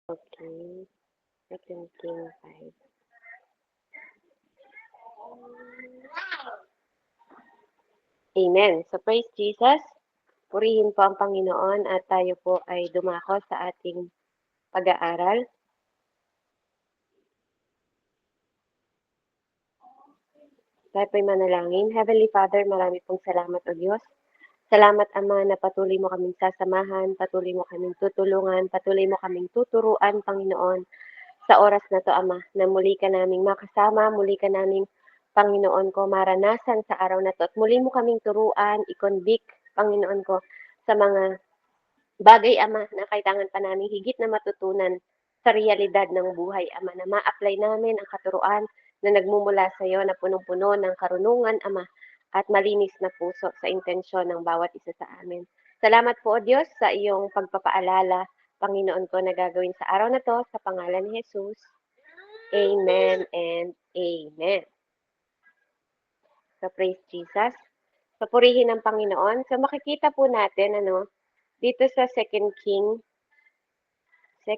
Okay. Second King 5. Amen. So praise Jesus. Purihin po ang Panginoon at tayo po ay dumako sa ating pag-aaral. Tayo po'y manalangin. Heavenly Father, marami pong salamat o Diyos. Salamat Ama na patuloy mo kaming sasamahan, patuloy mo kaming tutulungan, patuloy mo kaming tuturuan, Panginoon, sa oras na to, Ama, na muli ka naming makasama, muli ka naming, Panginoon ko, maranasan sa araw na to. At muli mo kaming turuan, i-convict, Panginoon ko, sa mga bagay, Ama, na kailangan pa namin higit na matutunan sa realidad ng buhay, Ama, na ma-apply namin ang katuruan na nagmumula sa iyo na punong-puno ng karunungan, Ama, at malinis na puso sa intensyon ng bawat isa sa amin. Salamat po, O Diyos, sa iyong pagpapaalala, Panginoon ko, na gagawin sa araw na to, sa pangalan ni Jesus. Amen and Amen. So, praise Jesus. So, purihin ang Panginoon. So, makikita po natin, dito sa Second King 5.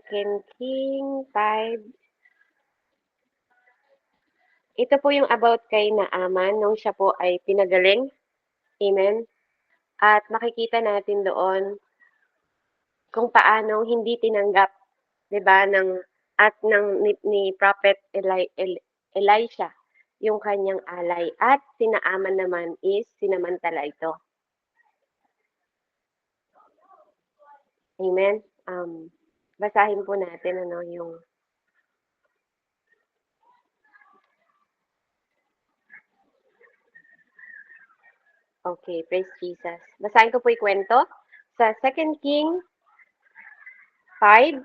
Ito po yung about kay Naaman nung siya po ay pinagaling. Amen. At makikita natin doon kung paano hindi tinanggap, 'di ba, ni Prophet Elisha yung kanyang alay at si Naaman naman is sinamantala ito. Amen. Basahin po natin yung Okay, praise Jesus. Basahin ko po 'yung kwento sa Second King 5.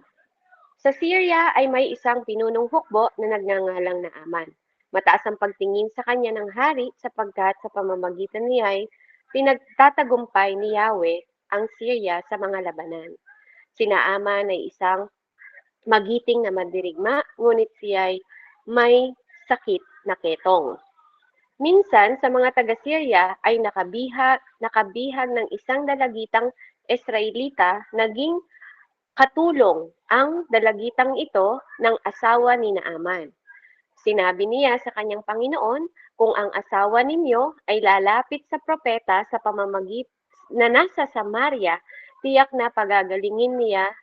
Sa Syria ay may isang pinunong hukbo na nagngangalang Naaman. Mataas ang pagtingin sa kanya ng hari sapagkat sa pamamagitan niya ay pinagtatagumpay ni Yahweh ang Syria sa mga labanan. Si Naaman ay isang magiting na mandirigma, ngunit siya ay may sakit na ketong. Minsan sa mga taga-Syria ay nakabihag ng isang dalagitang Israelita, naging katulong ang dalagitang ito ng asawa ni Naaman. Sinabi niya sa kanyang Panginoon, kung ang asawa ninyo ay lalapit sa propeta sa pamamagit na nasa Samaria, tiyak na pagagalingin niya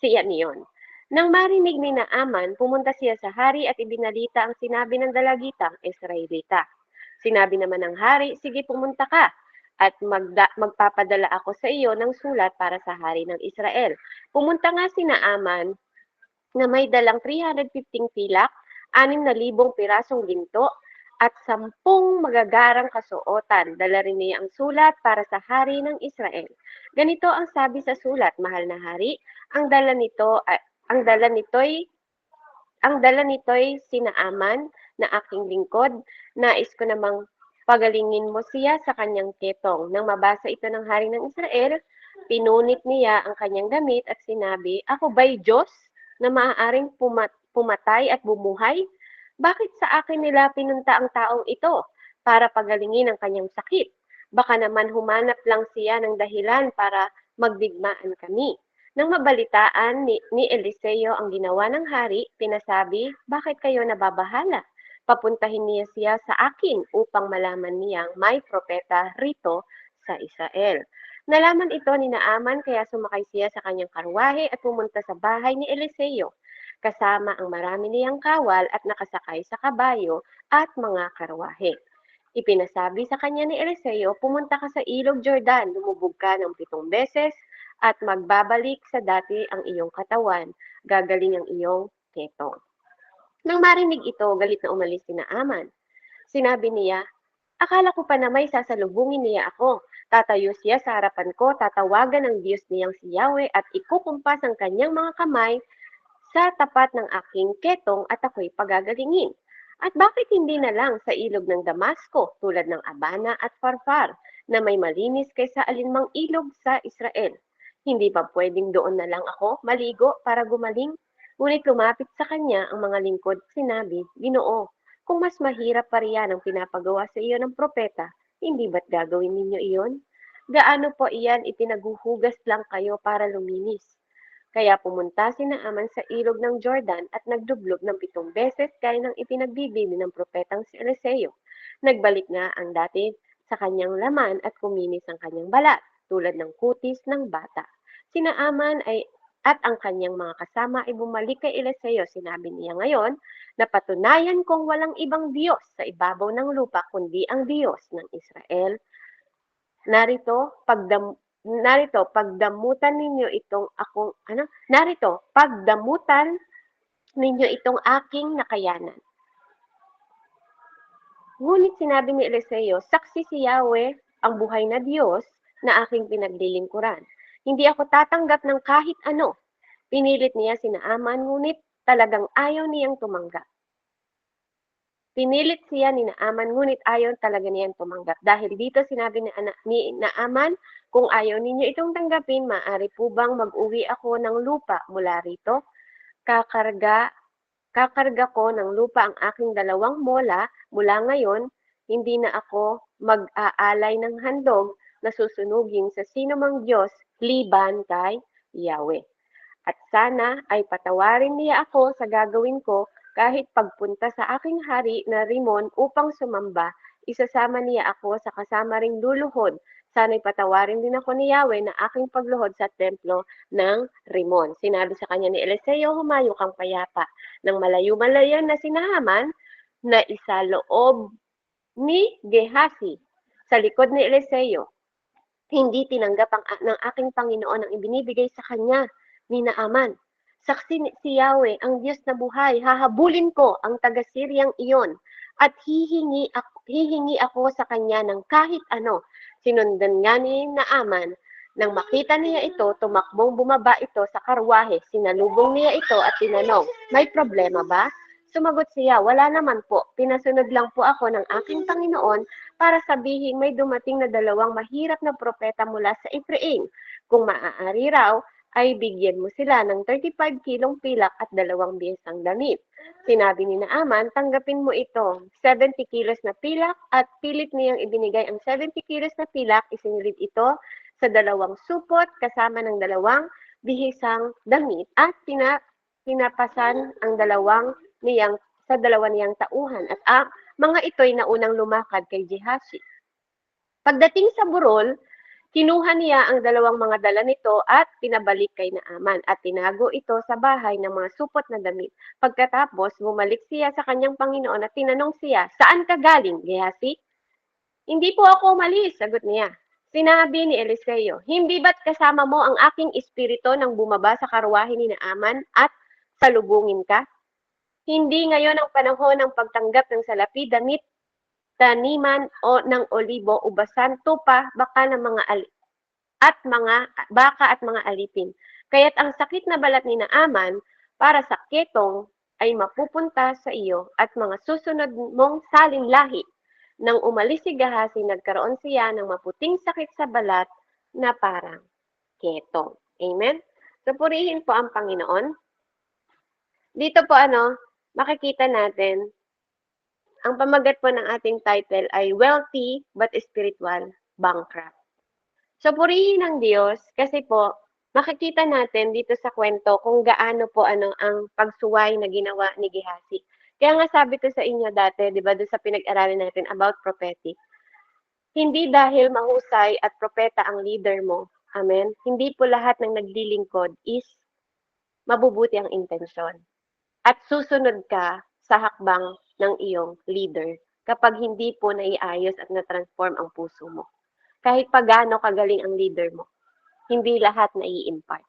siya niyon. Nang marinig ni Naaman, pumunta siya sa hari at ibinalita ang sinabi ng dalagitang Israelita. Sinabi naman ng hari, sige pumunta ka at magpapadala ako sa iyo ng sulat para sa hari ng Israel. Pumunta nga si Naaman na may dalang 315 pilak, 6,000 pirasong ginto, at 10 magagarang kasuotan. Dala rin niya ang sulat para sa hari ng Israel. Ganito ang sabi sa sulat, mahal na hari, ang dala nito ang dala nito'y si Naaman na aking lingkod. Nais ko namang pagalingin mo siya sa kanyang ketong. Nang mabasa ito ng hari ng Israel, pinunit niya ang kanyang damit at sinabi, ako ba'y Diyos na maaaring pumatay at bumuhay? Bakit sa akin nila pinunta ang taong ito para pagalingin ang kanyang sakit? Baka naman humanap lang siya ng dahilan para magdigmaan kami. Nang mabalitaan ni Eliseo ang ginawa ng hari, pinasabi, bakit kayo nababahala? Papuntahin niya siya sa akin upang malaman niyang may propeta rito sa Israel. Nalaman ito ni Naaman kaya sumakay siya sa kanyang karwahe at pumunta sa bahay ni Eliseo, kasama ang marami niyang kawal at nakasakay sa kabayo at mga karwahe. Ipinasabi sa kanya ni Eliseo, pumunta ka sa ilog Jordan, lumubog ka ng 7 beses, at magbabalik sa dati ang iyong katawan, gagaling ang iyong ketong. Nang marinig ito, galit na umalis si Naaman. Sinabi niya, akala ko pa na may sasalubungin niya ako. Tatayo siya sa harapan ko, tatawagan ng Diyos niyang si Yahweh at ikukumpas ang kanyang mga kamay sa tapat ng aking ketong at ako'y pagagalingin. At bakit hindi na lang sa ilog ng Damasco tulad ng Abana at Farfar na may malinis kaysa alinmang ilog sa Israel? Hindi ba pwedeng doon na lang ako maligo para gumaling? Ngunit lumapit sa kanya ang mga lingkod at sinabi, Ginoo, kung mas mahirap pa riyan ang pinapagawa sa iyo ng propeta, hindi ba't gagawin ninyo iyon? Gaano po iyan ipinaguhugas lang kayo para luminis? Kaya pumunta si Naaman sa ilog ng Jordan at nagdublog ng 7 beses gaya ng ipinagbibili ng propetang si Eliseo. Nagbalik nga ang dati sa kanyang laman at kuminis ang kanyang balat, tulad ng kutis ng bata. Si Naaman at ang kanyang mga kasama ay bumalik kay Eliseo. Sinabi niya ngayon, napatunayan kong walang ibang Diyos sa ibabaw ng lupa kundi ang Diyos ng Israel. Narito, pagdamutan ninyo aking nakayanan. Ngunit sinabi ni Eliseo, saksi si Yahweh, ang buhay na Diyos na aking pinaglilingkuran. Hindi ako tatanggap ng kahit ano. Pinilit niya si Naaman, ngunit talagang ayaw niyang tumanggap. Pinilit siya ni Naaman, ngunit ayaw talaga niyang tumanggap. Dahil dito sinabi ni Naaman, kung ayaw ninyo itong tanggapin, maaari po bang mag-uwi ako ng lupa mula rito? Kakarga ko ng lupa ang aking 2 mola. Mula ngayon, hindi na ako mag-aalay ng handog na susunugin sa sinumang Diyos liban kay Yahweh. At sana ay patawarin niya ako sa gagawin ko kahit pagpunta sa aking hari na Rimon upang sumamba, isasama niya ako sa kasama ring luluhod. Sana'y patawarin din ako ni Yahweh na aking pagluhod sa templo ng Rimon. Sinabi sa kanya ni Eliseo, humayo kang payapa. Nang malayo-malayo na si Naaman, na isa loob ni Gehazi sa likod ni Eliseo, hindi tinanggap ng aking Panginoon ang ibinibigay sa kanya ni Naaman. Saksi si Yahweh, ang Diyos na buhay, hahabulin ko ang taga-Siryang iyon at hihingi ako sa kanya ng kahit ano. Sinundan nga ni Naaman. Nang makita niya ito, tumakbong bumaba ito sa karwahe. Sinalubong niya ito at tinanong, may problema ba? Sumagot siya, wala naman po. Pinasunod lang po ako ng aking Panginoon para sabihin may dumating na 2 mahirap na propeta mula sa Ephraim. Kung maaari raw, ay bigyan mo sila ng 35 kilong pilak at 2 biyesang damit. Sinabi ni Naaman, tanggapin mo ito, 70 kilos na pilak, at pilit niyang ibinigay ang 70 kilos na pilak, isinilid ito sa 2 supot kasama ng 2 bihisang damit at pinapasan ang 2 niyang tauhan at mga ito'y naunang lumakad kay Gehazi. Pagdating sa burol, kinuha niya ang 2 mga dala nito at pinabalik kay Naaman at tinago ito sa bahay ng mga supot na damit. Pagkatapos, bumalik siya sa kanyang Panginoon at tinanong siya, saan ka galing, Gehazi? Hindi po ako umalis, sagot niya. Sinabi ni Eliseo, hindi ba't kasama mo ang aking espiritu nang bumaba sa karwahe ni Naaman at salubungin ka? Hindi ngayon ang panahon ng pagtanggap ng salapi, damit, taniman o ng olibo, ubasan, tupa, baka at mga alipin. Kaya't ang sakit na balat ni Naaman para sa ketong ay mapupunta sa iyo at mga susunod mong salinlahi. Nang umalis si Gehazi, nagkaroon siya ng maputing sakit sa balat na parang ketong. Amen? So, purihin po ang Panginoon. Dito po makikita natin ang pamagat po ng ating title ay Wealthy but Spiritual Bankrupt. So, purihin ng Diyos kasi po, makikita natin dito sa kwento kung gaano po ang pagsuway na ginawa ni Gehazi. Kaya nga sabi ko sa inyo dati, di ba, doon sa pinag-aralan natin about prophetic, hindi dahil mahusay at propeta ang leader mo, amen, hindi po lahat ng naglilingkod is mabubuti ang intensyon. At susunod ka sa hakbang ng iyong leader kapag hindi po naiayos at na-transform ang puso mo. Kahit pa gaano kagaling ang leader mo, hindi lahat nai-impart.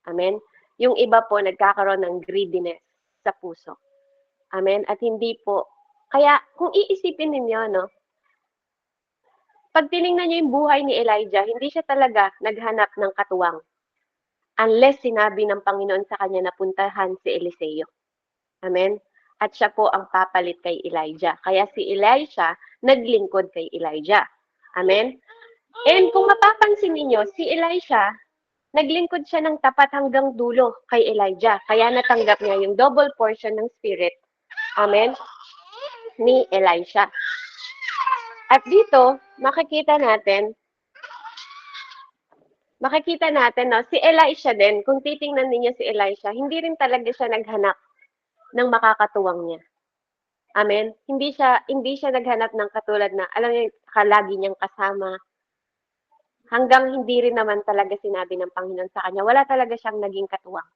Amen? Yung iba po nagkakaroon ng greediness sa puso. Amen? At hindi po, kaya kung iisipin ninyo, pag tinignan nyo yung buhay ni Elijah, hindi siya talaga naghanap ng katuwang. Unless sinabi ng Panginoon sa kanya na puntahan si Eliseo. Amen? At siya po ang papalit kay Elijah. Kaya si Elisha naglingkod kay Elijah. Amen? And kung mapapansin niyo, si Elisha, naglingkod siya ng tapat hanggang dulo kay Elijah. Kaya natanggap niya yung double portion ng spirit. Amen? Ni Elisha. At dito, makikita natin makikita natin, no, si Elisha din, kung titingnan ninyo si Elisha, hindi rin talaga siya naghanap ng makakatuwang niya. Amen? Hindi siya naghanap ng katulad na, alam niyo, lagi niyang kasama. Hanggang hindi rin naman talaga sinabi ng Panginoon sa kanya, wala talaga siyang naging katuwang.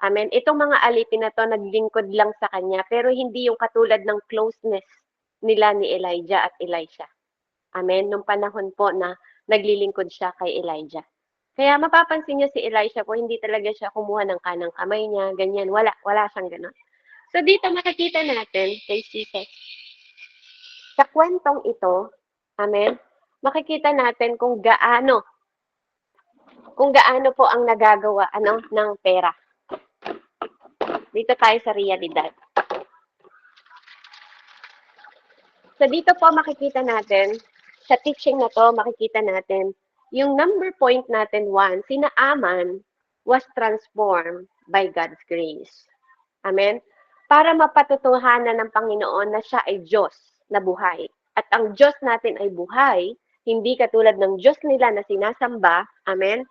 Amen? Itong mga alipin na to, naglingkod lang sa kanya, pero hindi yung katulad ng closeness nila ni Elijah at Elisha. Amen? Nung panahon po na naglilingkod siya kay Elijah. Kaya mapapansin niyo si Elisha po, hindi talaga siya kumuha ng kanang kamay niya, ganyan. Wala siyang ganon. So dito makikita natin kay Jesus. Sa kwentong ito, amen, makikita natin kung gaano po ang nagagawa ng pera. Dito tayo sa realidad. So dito po makikita natin, sa teaching na to, makikita natin, yung number point natin 1, si Naaman was transformed by God's grace. Amen? Para mapatutuhanan ng Panginoon na siya ay Diyos na buhay. At ang Diyos natin ay buhay, hindi katulad ng Diyos nila na sinasamba, amen,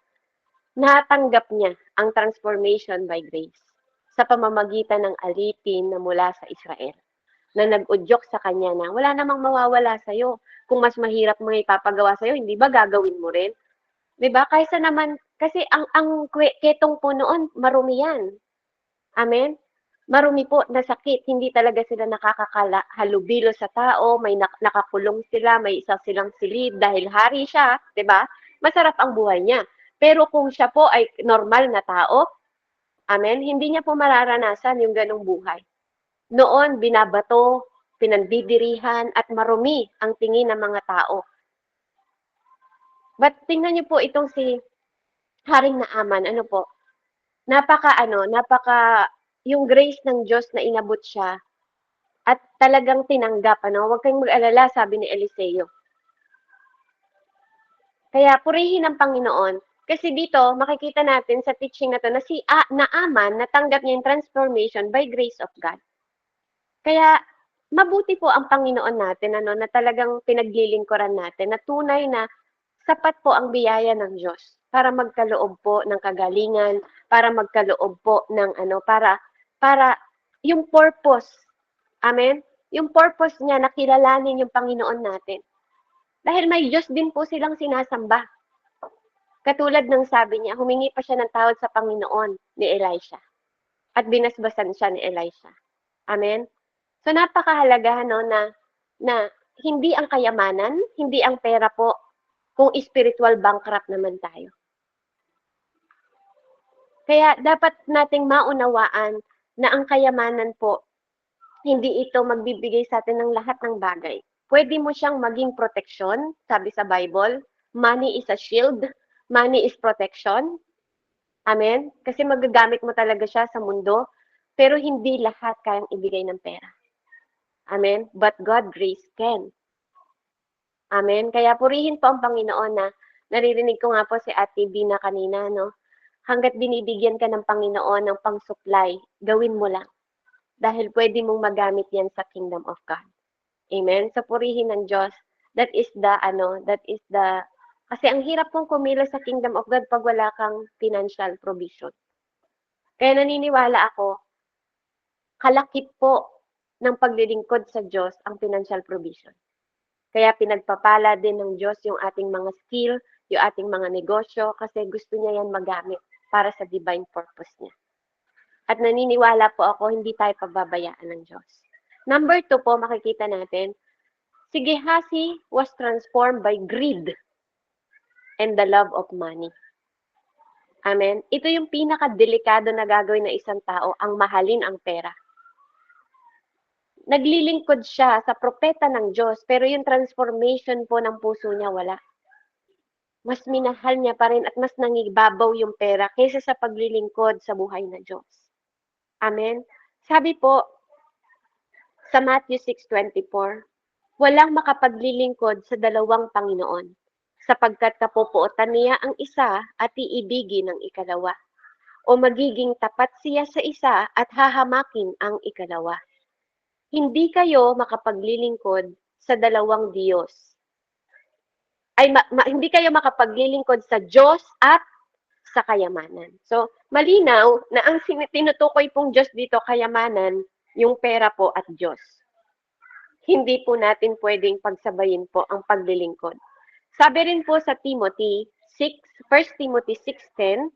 natanggap niya ang transformation by grace sa pamamagitan ng alipin na mula sa Israel na nag-udyok sa kanya na wala namang mawawala sa'yo. Kung mas mahirap mo ipapagawa sa'yo, hindi ba gagawin mo rin? Diba? Kaysa naman, kasi ang ketong po noon, marumi yan. Amen? Marumi po na sakit. Hindi talaga sila nakakahalubilo sa tao, may nakakulong sila, may isa silang silid dahil hari siya, 'di ba? Masarap ang buhay niya. Pero kung siya po ay normal na tao, amen, hindi niya po mararanasan yung ganong buhay. Noon, binabato, pinandidirihan, at marumi ang tingin ng mga tao. But tingnan niyo po itong si Haring Naaman, ano po, napaka yung grace ng Diyos na inabot siya at talagang tinanggap, huwag kayong mag-alala, sabi ni Eliseo. Kaya purihin ang Panginoon. Kasi dito, makikita natin sa teaching na to na si Naaman natanggap niya yung transformation by grace of God. Kaya mabuti po ang Panginoon natin na talagang pinaglilingkuran natin na tunay na sapat po ang biyaya ng Diyos para magkaloob po ng kagalingan, para magkaloob po ng para yung purpose. Amen? Yung purpose niya na kilalanin yung Panginoon natin. Dahil may Diyos din po silang sinasamba. Katulad ng sabi niya, humingi pa siya ng tawad sa Panginoon ni Elisha. At binasbasan siya ni Elisha. Amen? So napakahalaga na hindi ang kayamanan, hindi ang pera po, kung spiritual bankrupt naman tayo. Kaya dapat nating maunawaan na ang kayamanan po, hindi ito magbibigay sa atin ng lahat ng bagay. Pwede mo siyang maging protection, sabi sa Bible, money is a shield, money is protection. Amen? Kasi magagamit mo talaga siya sa mundo, pero hindi lahat kayang ibigay ng pera. Amen? But God grace can. Amen? Kaya purihin po ang Panginoon na naririnig ko nga po si Ate Bina kanina, no? Hanggat binibigyan ka ng Panginoon ng pang-supply, gawin mo lang. Dahil pwede mong magamit yan sa kingdom of God. Amen? Sa purihin ng Diyos, kasi ang hirap pong kumila sa kingdom of God pag wala kang financial provision. Kaya naniniwala ako, kalakip po ng paglilingkod sa Diyos ang financial provision. Kaya pinagpapala din ng Diyos yung ating mga skill, yung ating mga negosyo, kasi gusto niya yan magamit para sa divine purpose niya. At naniniwala po ako, hindi tayo pababayaan ng Diyos. Number 2 po, makikita natin, si Gehazi was transformed by greed and the love of money. Amen? Ito yung pinaka-delikado na gagawin ng isang tao, ang mahalin ang pera. Naglilingkod siya sa propeta ng Diyos, pero yung transformation po ng puso niya wala. Mas minahal niya pa rin at mas nangibabaw yung pera kaysa sa paglilingkod sa buhay na Diyos. Amen? Sabi po sa Matthew 6:24, walang makapaglilingkod sa dalawang Panginoon, sapagkat kapupuotan niya ang isa at iibigin ang ikalawa, o magiging tapat siya sa isa at hahamakin ang ikalawa. Hindi kayo makapaglilingkod sa dalawang Diyos. hindi kayo makapaglilingkod sa Diyos at sa kayamanan. So, malinaw na ang tinutukoy pong Diyos dito, kayamanan, yung pera po at Diyos. Hindi po natin pwedeng pagsabayin po ang paglilingkod. Sabi rin po sa Timothy 6, 1 Timothy 6:10,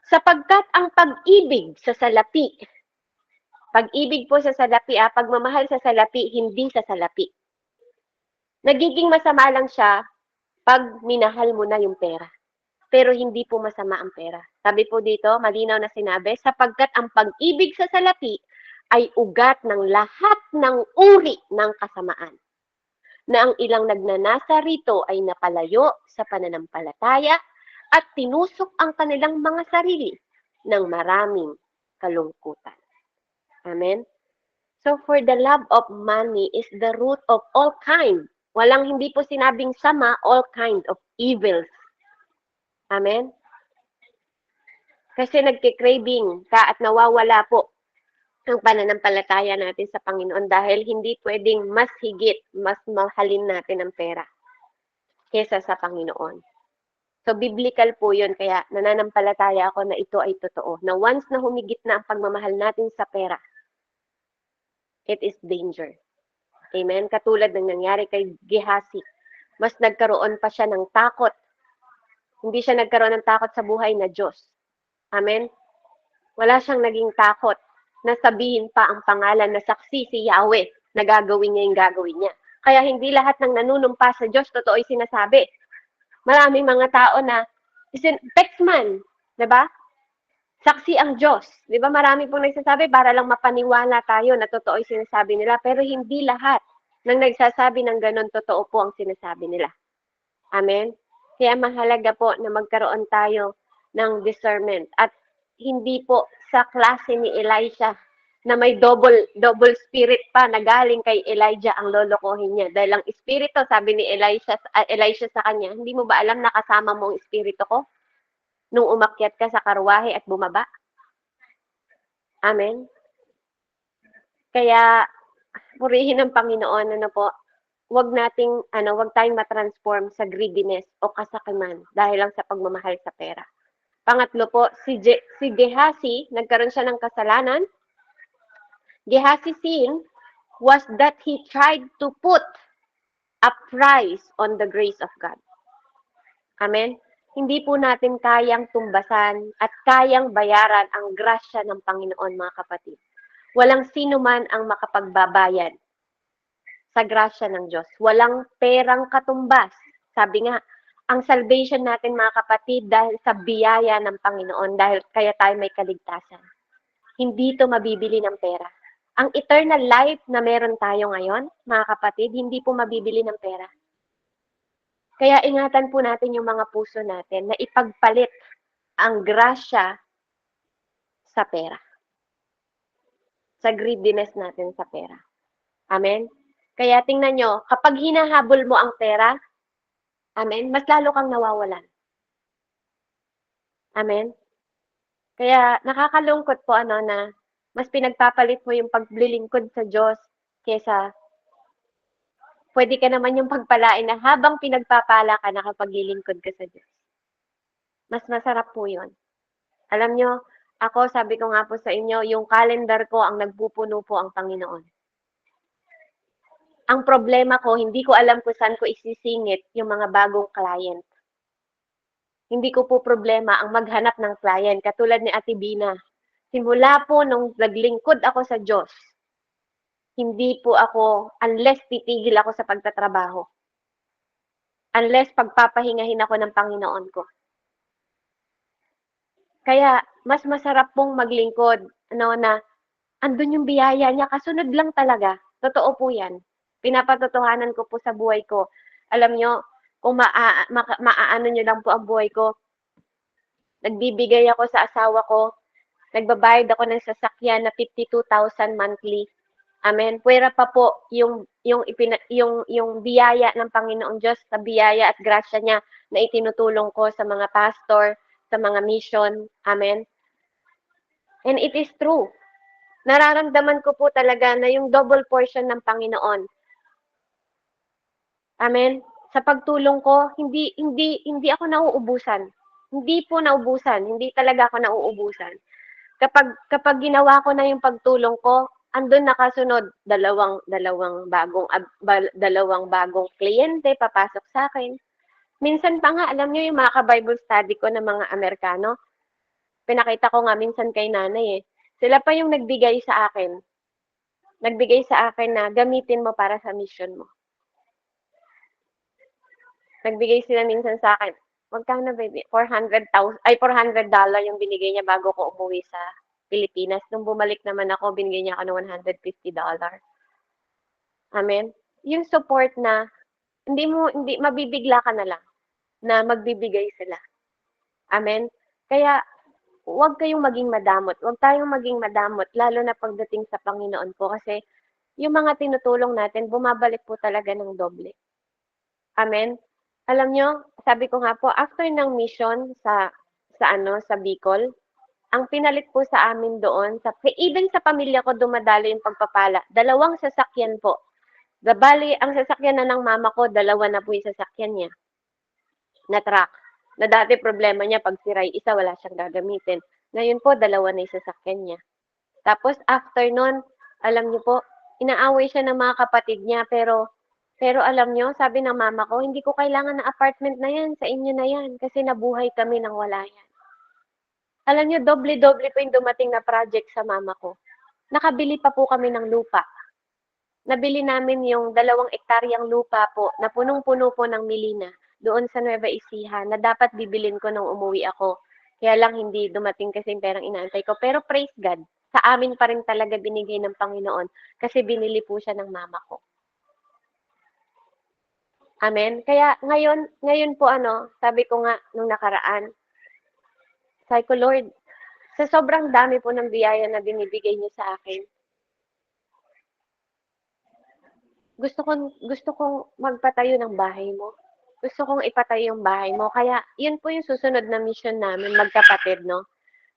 sapagkat ang pag-ibig sa salapi, pag-ibig po sa salapi, pagmamahal sa salapi, hindi sa salapi. Nagiging masama lang siya pag minahal mo na yung pera. Pero hindi po masama ang pera. Sabi po dito, malinaw na sinabi, sapagkat ang pag-ibig sa salapi ay ugat ng lahat ng uri ng kasamaan. Na ang ilang nagnanasa rito ay napalayo sa pananampalataya at tinusok ang kanilang mga sarili ng maraming kalungkutan. Amen? So for the love of money is the root of all kind. Hindi po sinabing sama, all kind of evils. Amen? Kasi nagki-craving ka at nawawala po ang pananampalataya natin sa Panginoon dahil hindi pwedeng mas higit, mas mahalin natin ang pera kesa sa Panginoon. So, biblical po yun. Kaya nananampalataya ako na ito ay totoo. Na once na humigit na ang pagmamahal natin sa pera, it is danger. Amen? Katulad ng nangyari kay Gehazi. Mas nagkaroon pa siya ng takot. Hindi siya nagkaroon ng takot sa buhay na Diyos. Amen? Wala siyang naging takot na sabihin pa ang pangalan na saksi si Yahweh na gagawin niya yung gagawin niya. Kaya hindi lahat ng nanunumpa sa Diyos totoo ay sinasabi. Maraming mga tao na Pexman, 'di ba? Saksi ang Diyos. 'Di ba? Marami pong nagsasabi para lang mapaniwala tayo na totoo ay sinasabi nila, pero hindi lahat ng nagsasabi ng ganun totoo po ang sinasabi nila. Amen. Kaya mahalaga po na magkaroon tayo ng discernment at hindi po sa klase ni Elisha na may double spirit pa na galing kay Elijah ang lolokohin niya. Dahil ang espiritu, sabi ni Elisha sa kanya, hindi mo ba alam na kasama mo ang espiritu ko nung umakyat ka sa karwahe at bumaba? Amen. Kaya purihin ng Panginoon, wag tayong matransform sa greediness o kasakiman dahil lang sa pagmamahal sa pera. Pangatlo po, si Gehazi, nagkaroon siya ng kasalanan. Gehazi's sin was that he tried to put a price on the grace of God. Amen? Hindi po natin kayang tumbasan at kayang bayaran ang grasya ng Panginoon, mga kapatid. Walang sino man ang makapagbabayad sa grasya ng Diyos. Walang perang katumbas. Sabi nga, ang salvation natin, mga kapatid, dahil sa biyaya ng Panginoon, dahil kaya tayo may kaligtasan. Hindi ito mabibili ng pera. Ang eternal life na meron tayo ngayon, mga kapatid, hindi po mabibili ng pera. Kaya ingatan po natin yung mga puso natin na ipagpalit ang grasya sa pera. Sa greediness natin sa pera. Amen? Kaya tingnan nyo, kapag hinahabol mo ang pera, amen, mas lalo kang nawawalan. Amen? Kaya nakakalungkot po na mas pinagpapalit mo yung paglilingkod sa Diyos kesa pwede ka naman yung pagpalain na habang pinagpapala ka, nakapaglilingkod ka sa Diyos. Mas masarap po yun. Alam nyo, ako, sabi ko nga po sa inyo, yung calendar ko, ang nagpupuno po ang Panginoon. Ang problema ko, hindi ko alam kung saan ko isisingit yung mga bagong client. Hindi ko po problema ang maghanap ng client. Katulad ni Ate Bina. Simula po nung naglingkod ako sa Diyos, hindi po ako, unless titigil ako sa pagtatrabaho. Unless pagpapahingahin ako ng Panginoon ko. Kaya, mas masarap pong maglingkod, na andun yung biyaya niya, kasunod lang talaga. Totoo po yan. Pinapatotohanan ko po sa buhay ko. Alam nyo, kung maaano nyo lang po ang buhay ko, nagbibigay ako sa asawa ko, nagbabayad ako ng sasakyan na 52,000 monthly. Amen. Puwera pa po yung biyaya ng Panginoong Diyos, sa biyaya at grasya niya na itinutulong ko sa mga pastor, sa mga mission. Amen. And it is true. Nararamdaman ko po talaga na yung double portion ng Panginoon. Amen. Sa pagtulong ko, hindi ako nauubusan. Hindi po nauubusan, hindi talaga ako nauubusan. Kapag ginawa ko na yung pagtulong ko, andun nakasunod dalawang bagong kliyente papasok sa akin. Minsan pa nga, alam niyo yung mga ka-Bible study ko ng mga Amerikano, pinakita ko nga minsan kay nanay eh. Sila pa yung nagbigay sa akin. Nagbigay sa akin na gamitin mo para sa mission mo. Nagbigay sila minsan sa akin. Magkano baby? 400,000 ay $400 yung binigay niya bago ko umuwi sa Pilipinas. Nung bumalik naman ako, binigay niya ako ng $150. Amen. Yung support na hindi mabibigla ka na lang na magbibigay sila. Amen. Kaya huwag kayong maging madamot. Huwag tayong maging madamot lalo na pagdating sa Panginoon po kasi yung mga tinutulong natin bumabalik po talaga ng doble. Amen. Alam nyo, sabi ko nga po, after ng mission sa Bicol, ang pinalit po sa amin doon, even sa pamilya ko dumadalo yung pagpapala, 2 sasakyan po. Bali, ang sasakyan na ng mama ko, 2 na po yung sasakyan niya na truck. Na dati problema niya, pag siray isa, wala siyang gagamitin. Ngayon po, 2 na yung sasakyan niya. Tapos, after nun, alam niyo po, inaaway siya ng mga kapatid niya, pero alam nyo, sabi ng mama ko, hindi ko kailangan ng apartment na yan, sa inyo na yan, kasi nabuhay kami nang wala yan. Alam nyo, doble-doble po yung dumating na project sa mama ko. Nakabili pa po kami ng lupa. Nabili namin yung 2 ektaryang lupa po, na punong-puno po ng milina, doon sa Nueva Ecija, na dapat bibilin ko nung umuwi ako. Kaya lang hindi dumating kasi yung perang inaantay ko. Pero praise God, sa amin pa rin talaga binigay ng Panginoon, kasi binili po siya ng mama ko. Amen. Kaya ngayon po sabi ko nga nung nakaraan, sabi ko, Lord, sa sobrang dami po ng biyaya na binibigay niyo sa akin, gusto kong magpatayo ng bahay mo. Gusto kong ipatayo yung bahay mo. Kaya, yun po yung susunod na mission namin, magkapatid, no?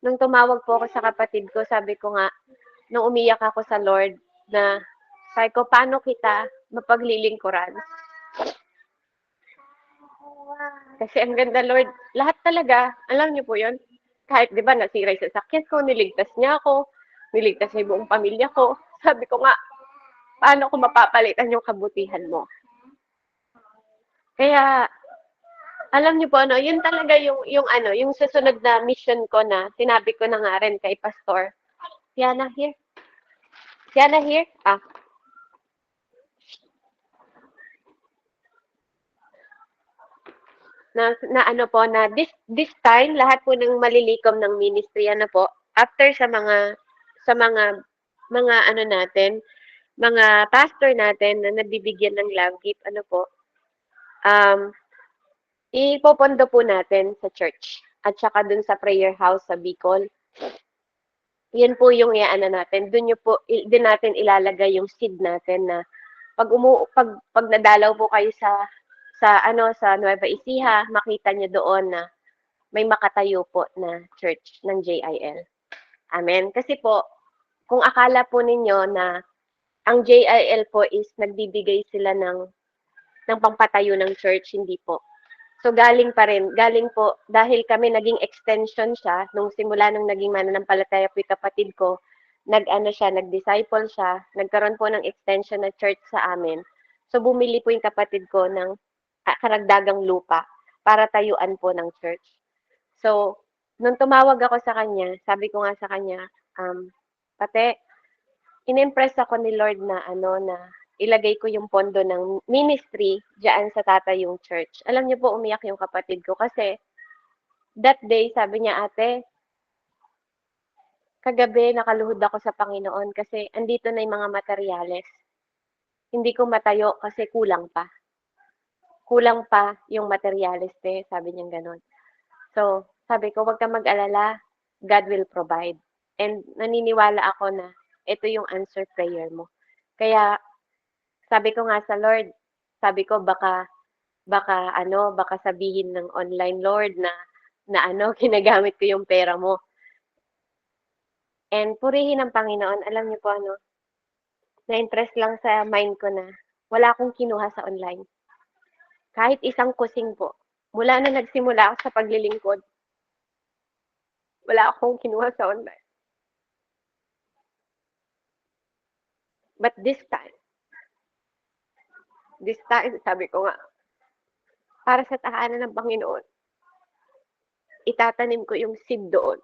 Nung tumawag po ako sa kapatid ko, sabi ko nga, nung umiyak ako sa Lord, na, sabi ko, paano kita mapaglilingkuran? Kasi ang ganda, Lord. Lahat talaga, alam niyo po yun? Kahit, di ba, nasira yung sasakyan ko, niligtas niya ako, niligtas niya yung buong pamilya ko. Sabi ko nga, paano ko mapapalitan yung kabutihan mo? Kaya, alam niyo po, yun talaga yung susunod na mission ko na, sinabi ko na nga rin kay Pastor. Siana here? Siana here? Na this time lahat po ng malilikom ng ministry po after sa mga natin, mga pastor natin na nabibigyan ng love gift um ipopondo po natin sa church at saka dun sa prayer house sa Bicol. Yan po yung natin, dun din natin ilalagay yung seed natin na pag nadalaw po kayo sa Nueva Ecija, makita niyo doon na may makatayo po na church ng JIL. Amen. Kasi po, kung akala po ninyo na ang JIL po is nagbibigay sila ng pampatayo ng church, hindi po. So galing po dahil kami naging extension siya nung simula nung naging mananampalataya po yung kapatid ko, nag-disciple siya, nagkaroon po ng extension na church sa amin. So bumili po yung kapatid ko ng karagdagang lupa para tayuan po ng church. So nung tumawag ako sa kanya, sabi ko nga sa kanya, Pate, in-impress ako ni Lord na na ilagay ko yung pondo ng ministry diyan sa tatayong church. Alam niyo po, umiyak yung kapatid ko kasi that day, sabi niya, ate, kagabi nakaluhod ako sa Panginoon kasi andito na yung mga materyales. Hindi ko matayo kasi kulang pa. Kulang pa yung materyales, sabi niya ganun. So, sabi ko, wag kang mag-alala, God will provide. And naniniwala ako na ito yung answer prayer mo. Kaya, sabi ko nga sa Lord, sabi ko baka sabihin ng online Lord na ginagamit ko yung pera mo. And purihin ng Panginoon, alam niyo po na-interest lang sa mind ko na wala akong kinuha sa online. Kahit isang kusing po. Mula na nagsimula ako sa paglilingkod, wala akong kinuha sa online. But this time, sabi ko nga, para sa tahanan ng Panginoon, itatanim ko yung seed doon.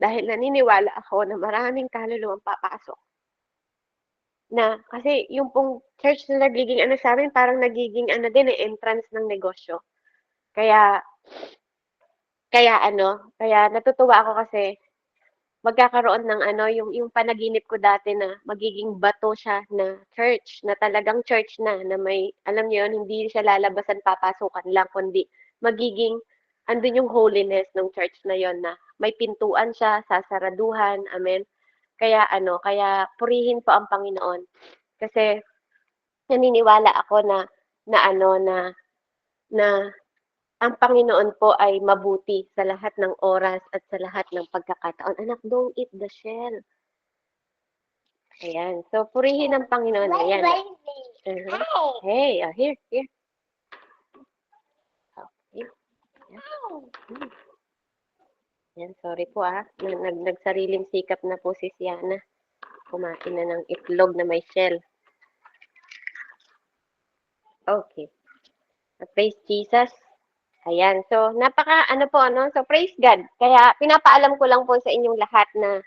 Dahil naniniwala ako na maraming kaluluwang papasok. Na, kasi yung pong church na nagiging ano sa amin, parang nagiging ano din entrance ng negosyo. Kaya, kaya natutuwa ako kasi magkakaroon ng ano, yung panaginip ko dati na magiging bato siya na church, na talagang church na may, alam niyo yun, hindi siya lalabasan, papasukan lang, kundi magiging, andun yung holiness ng church na yon na may pintuan siya, sasaraduhan, amen. Kaya kaya purihin po ang Panginoon. Kasi naniniwala ako na ang Panginoon po ay mabuti sa lahat ng oras at sa lahat ng pagkakataon. Anak, don't eat the shell. Ayan. So, purihin ang Panginoon. Ayan. Hey, here. Okay. Ayan, sorry po nagsariling sikap na po si Siana. Kumain na ng itlog na may shell. Okay. Praise Jesus. Ayan. So, so praise God. Kaya pinapaalam ko lang po sa inyong lahat na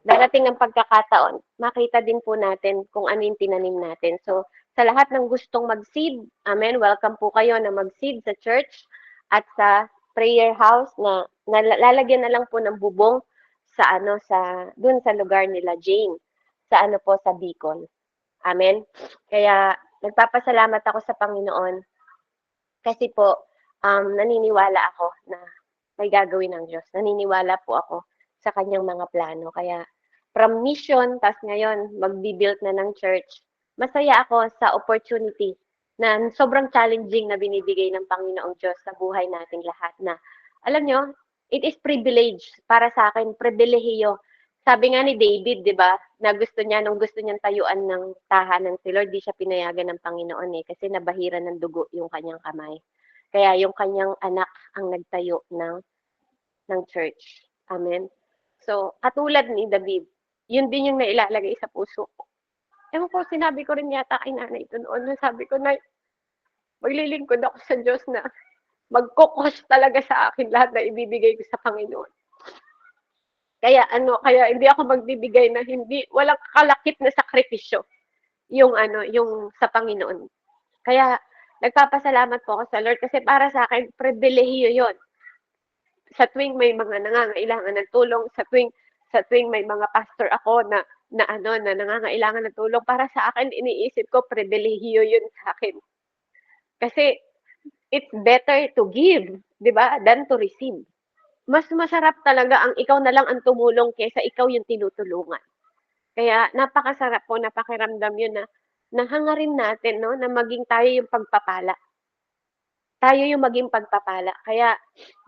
darating ng pagkakataon, makita din po natin kung ano yung tinanim natin. So, sa lahat ng gustong mag-seed, amen, welcome po kayo na mag-seed sa church at sa prayer house na lalagyan na lang po ng bubong dun sa lugar nila Jane, sa Bicol. Amen. Kaya nagpapasalamat ako sa Panginoon kasi po naniniwala ako na may gagawin ng Diyos. Naniniwala po ako sa kanyang mga plano. Kaya from mission, tas ngayon magbi-build na ng church, masaya ako sa opportunity na sobrang challenging na binibigay ng Panginoong Diyos sa buhay nating lahat na, alam nyo, it is privilege para sa akin, pribilehiyo. Sabi nga ni David, di ba, na nung gusto niyang tayuan ng tahanan si Lord, di siya pinayagan ng Panginoon kasi nabahiran ng dugo yung kanyang kamay. Kaya yung kanyang anak ang nagtayo ng church. Amen. So, katulad ni David, yun din yung nailalagay sa puso ko. Ewan ko, sinabi ko rin yata kay nanay ito noon, sabi ko na maglilingkod ako sa Diyos na magkukos talaga sa akin lahat na ibibigay ko sa Panginoon. Kaya hindi ako magbibigay na walang kalakip na sakripisyo yung sa Panginoon. Kaya nagpapasalamat po ako sa Lord kasi para sa akin pribilehiyo 'yon. Sa tuwing may mga nangangailangan ng tulong, sa tuwing may mga pastor ako na nangangailangan ng tulong, para sa akin iniisip ko pribilehiyo 'yun sa akin. Kasi it's better to give, 'di ba, than to receive. Mas masarap talaga ang ikaw na lang ang tumulong kaysa ikaw yung tinutulungan. Kaya napakasarap po, napakiramdam yun na hangarin natin, no, na maging tayo yung pagpapala. Tayo yung maging pagpapala. Kaya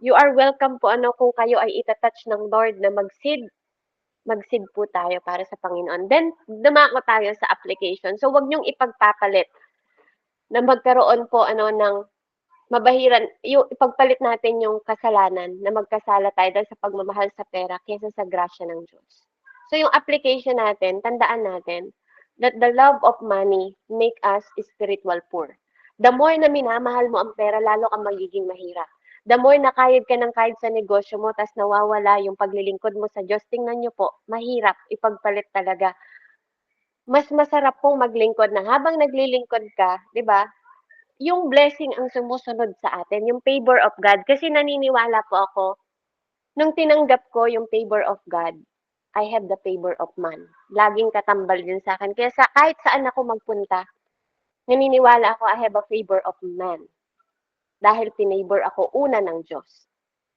you are welcome po kung kayo ay itatouch ng Lord na mag-seed po tayo para sa Panginoon. Then, dumako tayo sa application. So, wag niyong ipagpapalit na magkaroon po ng mabahiran, yung ipagpalit natin yung kasalanan na magkasala tayo dahil sa pagmamahal sa pera kaysa sa grasya ng Diyos. So yung application natin, tandaan natin that the love of money make us spiritual poor. The more na minamahal mo ang pera, lalo kang magiging mahirap. The more na kayod ka ng kayod sa negosyo mo, tas nawawala yung paglilingkod mo sa Diyos, tingnan nyo po, mahirap ipagpalit talaga. Mas masarap pong maglingkod na habang naglilingkod ka, di ba? Yung blessing ang sumusunod sa atin, yung favor of God. Kasi naniniwala po ako, nung tinanggap ko yung favor of God, I have the favor of man. Laging katambal din sa akin. Kaya kahit saan ako magpunta, naniniwala ako I have a favor of man. Dahil pinabor ako una ng Diyos.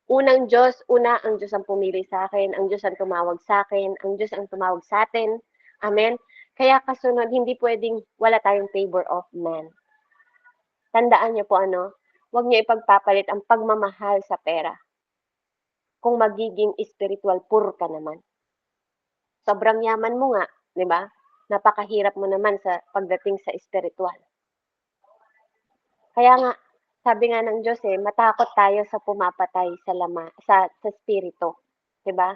Unang Diyos, ang Diyos ang pumili sa akin, ang Diyos ang tumawag sa akin, ang Diyos ang tumawag sa atin. Amen? Kaya kasunod, hindi pwedeng wala tayong favor of man. Tandaan niyo po huwag niyo ipagpapalit ang pagmamahal sa pera. Kung magiging spiritual poor ka naman. Sobrang yaman mo nga, di ba? Napakahirap mo naman sa pagdating sa spiritual. Kaya nga, sabi nga ng Diyos matakot tayo sa pumapatay sa spirito. 'Di ba?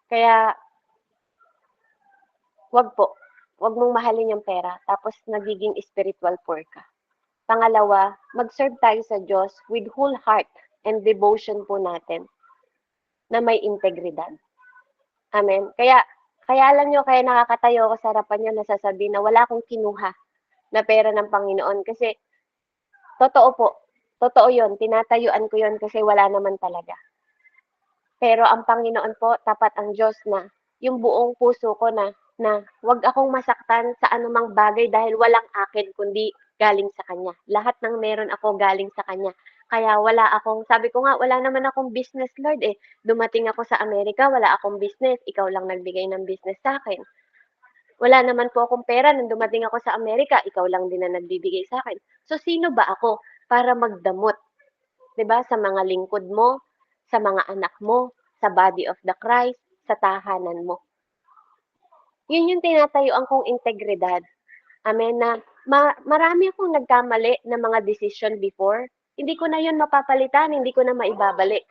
Kaya, wag po. Wag mong mahalin yung pera, tapos nagiging spiritual poor ka. Pangalawa, mag-serve tayo sa Diyos with whole heart and devotion po natin na may integridad. Amen. Kaya alam nyo, kaya nakakatayo ako sa harapan nyo na sasabihin na wala akong kinuha na pera ng Panginoon. Kasi, totoo po, totoo yun, tinatayuan ko yun kasi wala naman talaga. Pero ang Panginoon po, tapat ang Diyos na yung buong puso ko na wag akong masaktan sa anumang bagay dahil walang akin kundi galing sa Kanya. Lahat ng meron ako galing sa Kanya. Kaya sabi ko nga, wala naman akong business, Lord Dumating ako sa Amerika, wala akong business. Ikaw lang nagbigay ng business sa akin. Wala naman po akong pera nung dumating ako sa Amerika, ikaw lang din na nagbibigay sa akin. So, sino ba ako para magdamot? 'Di ba? Sa mga lingkod mo, sa mga anak mo, sa body of the Christ, sa tahanan mo. Yun yung tinatayuan kong integridad. Amen, na marami akong nagkamali na mga decision before. Hindi ko na yun mapapalitan, hindi ko na maibabalik.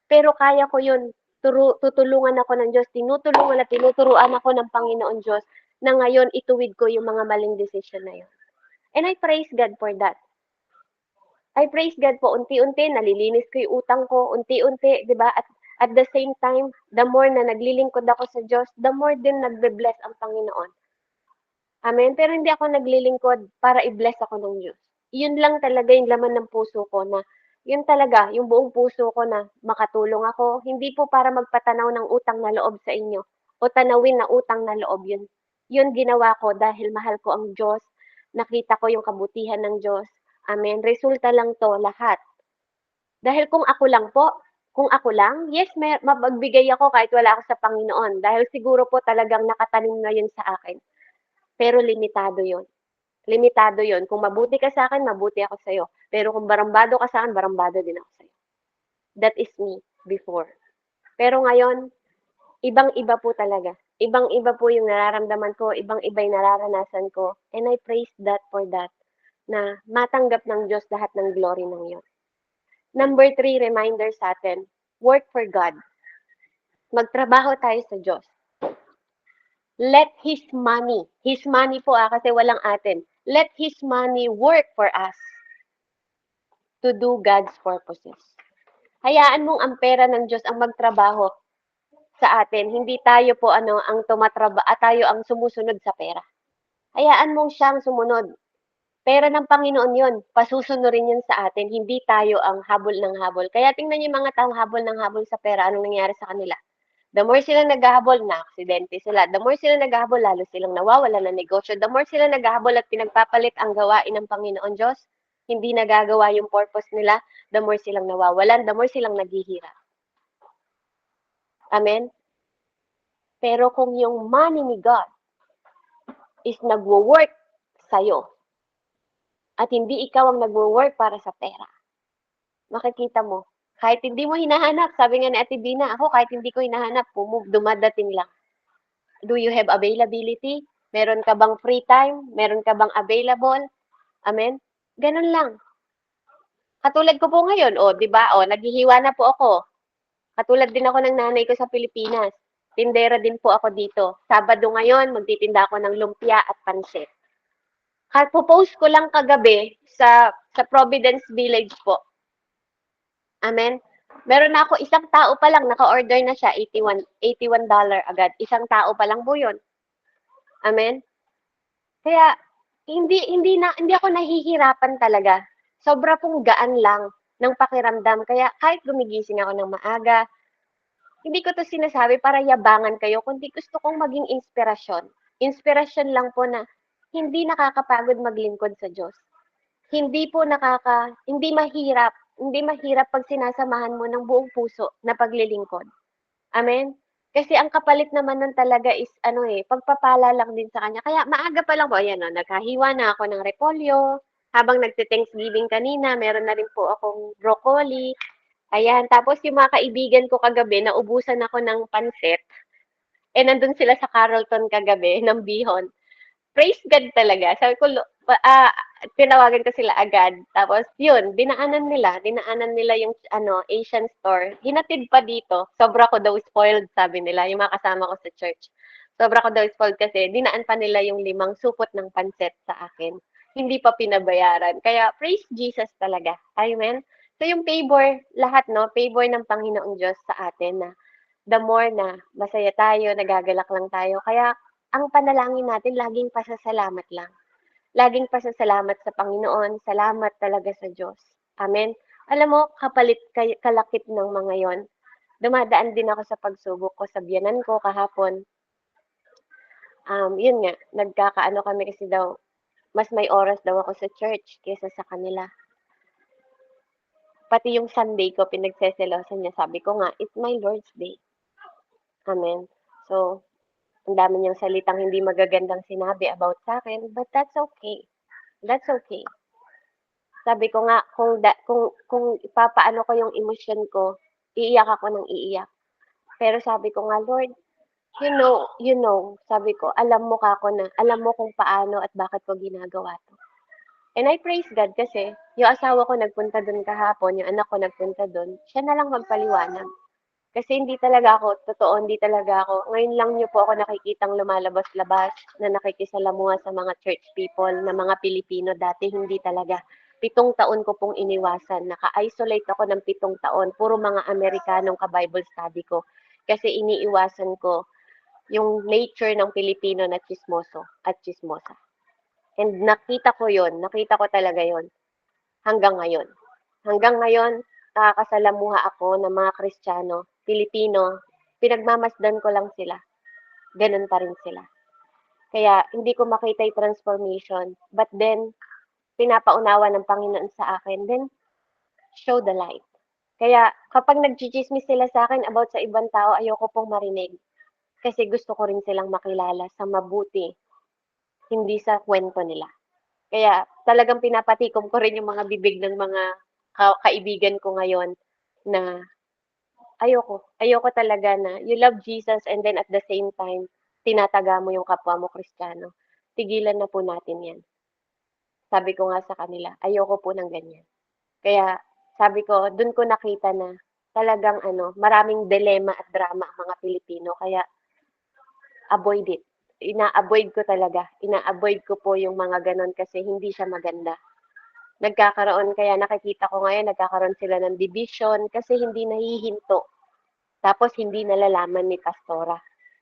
Pero kaya ko yun. Tutulungan ako ng Diyos, tinutulungan at tinuturuan ako ng Panginoon Diyos na ngayon ituwid ko yung mga maling decision na yun. And I praise God for that. I praise God po, unti-unti, nalilinis ko yung utang ko, unti-unti, di ba? At the same time, the more na naglilingkod ako sa Diyos, the more din nagbe-bless ang Panginoon. Amen? Pero hindi ako naglilingkod para i-bless ako ng Diyos. Yun lang talaga yung laman ng puso ko na, yun talaga, yung buong puso ko na makatulong ako, hindi po para magpatanaw ng utang na loob sa inyo o tanawin na utang na loob yun. Yun ginawa ko dahil mahal ko ang Diyos, nakita ko yung kabutihan ng Diyos. Amen. Resulta lang to lahat. Dahil kung ako lang po, kung ako lang, yes, magbigay ako kahit wala ako sa Panginoon. Dahil siguro po talagang nakatanim na yun sa akin. Pero limitado yun. Limitado yun. Kung mabuti ka sa akin, mabuti ako sa'yo. Pero kung barambado ka sa akin, barambado din ako sa'yo. That is me before. Pero ngayon, ibang-iba po talaga. Ibang-iba po yung nararamdaman ko, ibang-iba yung nararanasan ko. And I praise that for that, na matanggap ng Diyos lahat ng glory ng yun. Number 3, reminder sa atin, work for God. Magtrabaho tayo sa Diyos. Let His money po kasi walang atin. Let His money work for us to do God's purposes. Hayaan mong ang pera ng Diyos ang magtrabaho sa atin. Hindi tayo po ang tayo ang sumusunod sa pera. Hayaan mong siyang sumunod. Pera ng Panginoon yun. Pasusunurin yun sa atin. Hindi tayo ang habol ng habol. Kaya tingnan niyo yung mga taong habol ng habol sa pera. Anong nangyari sa kanila? The more silang naghahabol, na aksidente sila. The more silang naghahabol, lalo silang nawawala ng negosyo. The more silang naghahabol at pinagpapalit ang gawain ng Panginoon Diyos, hindi nagagawa yung purpose nila, the more silang nawawalan, the more silang naghihirap. Amen? Pero kung yung money ni God is nagwo-work sa'yo, at hindi ikaw ang nagwo-work para sa pera, makikita mo, kahit hindi mo hinahanap, sabi nga ni Ate Bina, ako kahit hindi ko hinahanap, dumadating lang. Do you have availability? Meron ka bang free time? Meron ka bang available? Amen? Ganun lang. Katulad ko po ngayon, di ba? Naghihiwa na po ako. Katulad din ako ng nanay ko sa Pilipinas. Tindera din po ako dito. Sabado ngayon, magtitinda ako ng lumpia at pansit. Post ko lang kagabi sa Providence Village po. Amen? Meron na ako, isang tao pa lang, naka-order na siya, $81 agad. Isang tao pa lang po yun. Amen? Kaya, hindi ako nahihirapan talaga. Sobra pong gaan lang ng pakiramdam. Kaya kahit gumigising ako ng maaga, hindi ko to sinasabi para yabangan kayo, kundi gusto kong maging inspirasyon. Inspirasyon lang po na hindi nakakapagod maglingkod sa Diyos. Hindi mahirap pag sinasamahan mo ng buong puso na paglilingkod. Amen? Kasi ang kapalit naman nun talaga is pagpapala lang din sa kanya. Kaya maaga pa lang po, ayan nagkahiwa na ako ng repolyo. Habang nagte-Thanksgiving kanina, meron na rin po akong broccoli. Ayan, tapos yung mga kaibigan ko kagabi, naubusan ako ng pansit. Nandun sila sa Carlton kagabi ng bihon. Praise God talaga. Sabi ko, tinawagan ko sila agad. Tapos yun, dinaanan nila yung Asian store. Hinatid pa dito. Sobra ko daw spoiled, sabi nila, yung mga kasama ko sa church. Sobra ko daw spoiled kasi dinaan pa nila yung 5 supot ng pansit sa akin. Hindi pa pinabayaran. Kaya praise Jesus talaga. Amen. So yung favor, lahat no, favor ng Panginoong Diyos sa atin na the more na masaya tayo, nagagalak lang tayo. Kaya ang panalangin natin laging pasasalamat lang. Laging pasasalamat sa Panginoon, salamat talaga sa Diyos. Amen. Alam mo, kalakip ng mga yon. Dumadaan din ako sa pagsubok ko sa biyanan ko kahapon. Yun nga, nagkakaano kami kasi daw, mas may oras daw ako sa church kaysa sa kanila. Pati yung Sunday ko, pinagseselosan niya. Sabi ko nga, it's my Lord's Day. Amen. So, ang dami niyang salitang hindi magagandang sinabi about sa akin, but that's okay. That's okay. Sabi ko nga, kung ipapaano ko yung emosyon ko, iiyak ako ng iiyak. Pero sabi ko nga, Lord, you know, sabi ko, alam mo ka ako na, alam mo kung paano at bakit ko ginagawa to. And I praise God kasi yung asawa ko nagpunta doon kahapon, yung anak ko nagpunta doon, siya na lang magpaliwanag. Kasi hindi talaga ako, totoo, hindi talaga ako. Ngayon lang niyo po ako nakikitang lumalabas-labas na nakikisalamuha sa mga church people na mga Pilipino. Dati hindi talaga. 7 taon ko pong iniwasan. Naka-isolate ako ng 7 taon. Puro mga Amerikanong ka-Bible study ko. Kasi iniiwasan ko yung nature ng Pilipino na chismoso at chismosa. And nakita ko yon, nakita ko talaga yon hanggang ngayon. Hanggang ngayon, nakakasalamuha ako ng mga Kristiyano, Pilipino, pinagmamasdan ko lang sila. Ganun pa rin sila. Kaya hindi ko makita yung transformation. But then, pinapaunawa ng Panginoon sa akin, then show the light. Kaya kapag nagchichismis sila sa akin about sa ibang tao, ayoko pong marinig. Kasi gusto ko rin silang makilala sa mabuti, hindi sa kwento nila. Kaya talagang pinapatikom ko rin yung mga bibig ng mga kaibigan ko ngayon na ayoko talaga na you love Jesus and then at the same time, tinataga mo yung kapwa mo Kristiyano. Tigilan na po natin yan. Sabi ko nga sa kanila, ayoko po ng ganyan. Kaya sabi ko, dun ko nakita na talagang maraming dilema at drama ang mga Pilipino. Kaya avoid it. Ina-avoid ko talaga. Ina-avoid ko po yung mga ganon kasi hindi siya maganda. Nagkakaroon, kaya nakikita ko ngayon, nagkakaroon sila ng division kasi hindi nahihinto. Tapos hindi nalalaman ni Pastora.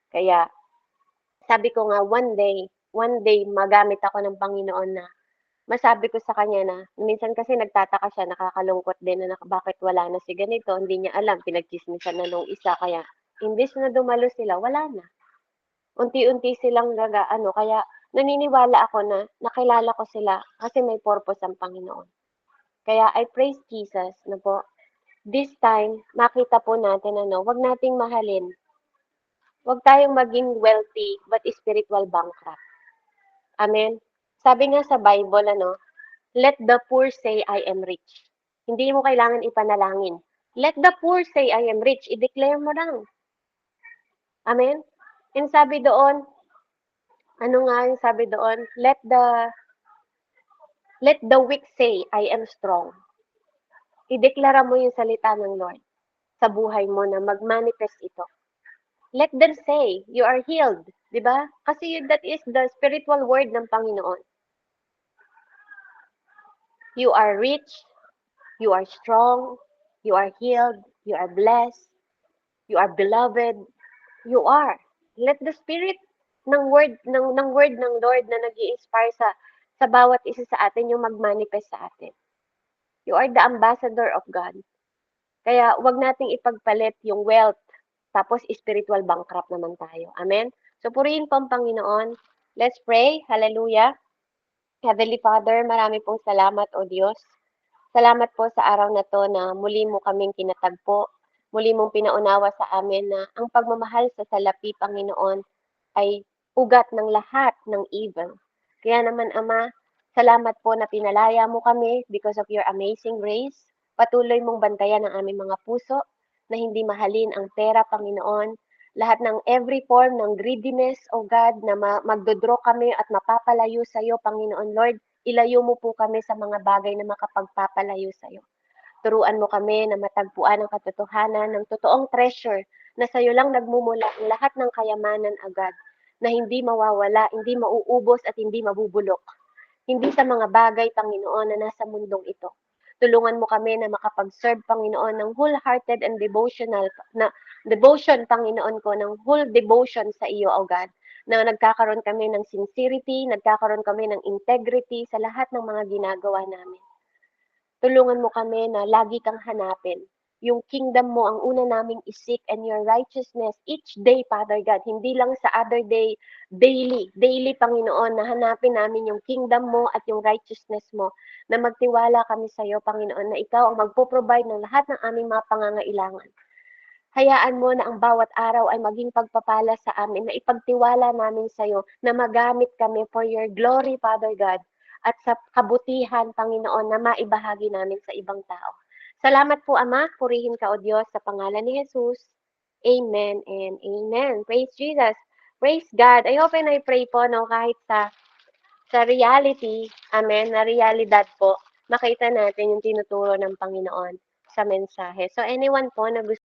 Kaya sabi ko nga, one day magamit ako ng Panginoon na masabi ko sa kanya na, minsan kasi nagtataka siya, nakakalungkot din na bakit wala na si ganito, hindi niya alam, pinagchismisan na nung isa, kaya imbis na dumalo sila, wala na. Unti-unti silang kaya naniniwala ako na nakilala ko sila kasi may purpose ang Panginoon. Kaya I praise Jesus na po, this time, makita po natin wag nating mahalin. Wag tayong maging wealthy but spiritual bankrupt. Amen? Sabi nga sa Bible, let the poor say I am rich. Hindi mo kailangan ipanalangin. Let the poor say I am rich. I-declare mo lang. Amen? And sabi doon, ano nga yung sabi doon? Let the weak say I am strong. Ideklara mo yung salita ng Lord sa buhay mo na mag-manifest ito. Let them say, you are healed. Diba? Kasi that is the spiritual word ng Panginoon. You are rich, you are strong, you are healed, you are blessed, you are beloved, you are. Let the spirit ng word ng Lord na nag-i-inspire sa bawat isa sa atin yung mag-manifest sa atin. You are the ambassador of God. Kaya wag nating ipagpalit yung wealth tapos spiritual bankrupt naman tayo. Amen? So purihin po ang Panginoon. Let's pray. Hallelujah. Heavenly Father, marami pong salamat o Diyos. Salamat po sa araw na to na muli mo kaming kinatagpo. Muli mong pinaunawa sa amin na ang pagmamahal sa salapi, Panginoon, ay ugat ng lahat ng evil. Kaya naman, Ama, salamat po na pinalaya mo kami because of your amazing grace. Patuloy mong bantayan ang aming mga puso na hindi mahalin ang pera, Panginoon. Lahat ng every form ng greediness, O God, na magdodraw kami at mapapalayo sa iyo, Panginoon Lord, Ilayo mo po kami sa mga bagay na makapagpapalayo sa'yo. Turuan mo kami na matagpuan ang katotohanan ng totoong treasure na sa'yo lang nagmumula ang lahat ng kayamanan agad, na hindi mawawala, hindi mauubos at hindi mabubulok. Hindi sa mga bagay, Panginoon, na nasa mundong ito. Tulungan mo kami na makapag-serve, Panginoon, ng wholehearted and devotion, Panginoon ko, ng whole devotion sa iyo, O God, na nagkakaroon kami ng sincerity, nagkakaroon kami ng integrity sa lahat ng mga ginagawa namin. Tulungan mo kami na lagi kang hanapin. Yung kingdom mo ang una naming isik and your righteousness each day, Father God. Hindi lang sa other day, daily. Daily, Panginoon, na hanapin namin yung kingdom mo at yung righteousness mo. Na magtiwala kami sa iyo, Panginoon, na ikaw ang magpo-provide ng lahat ng aming mga pangangailangan. Hayaan mo na ang bawat araw ay maging pagpapala sa amin, na ipagtiwala namin sa iyo, na magamit kami for your glory, Father God, at sa kabutihan, Panginoon, na maibahagi namin sa ibang tao. Salamat po, Ama. Purihin ka, O Diyos, sa pangalan ni Jesus. Amen and amen. Praise Jesus. Praise God. I hope and I pray po, no, kahit sa reality, amen, na realidad po, makita natin yung tinuturo ng Panginoon sa mensahe. So anyone po na gusto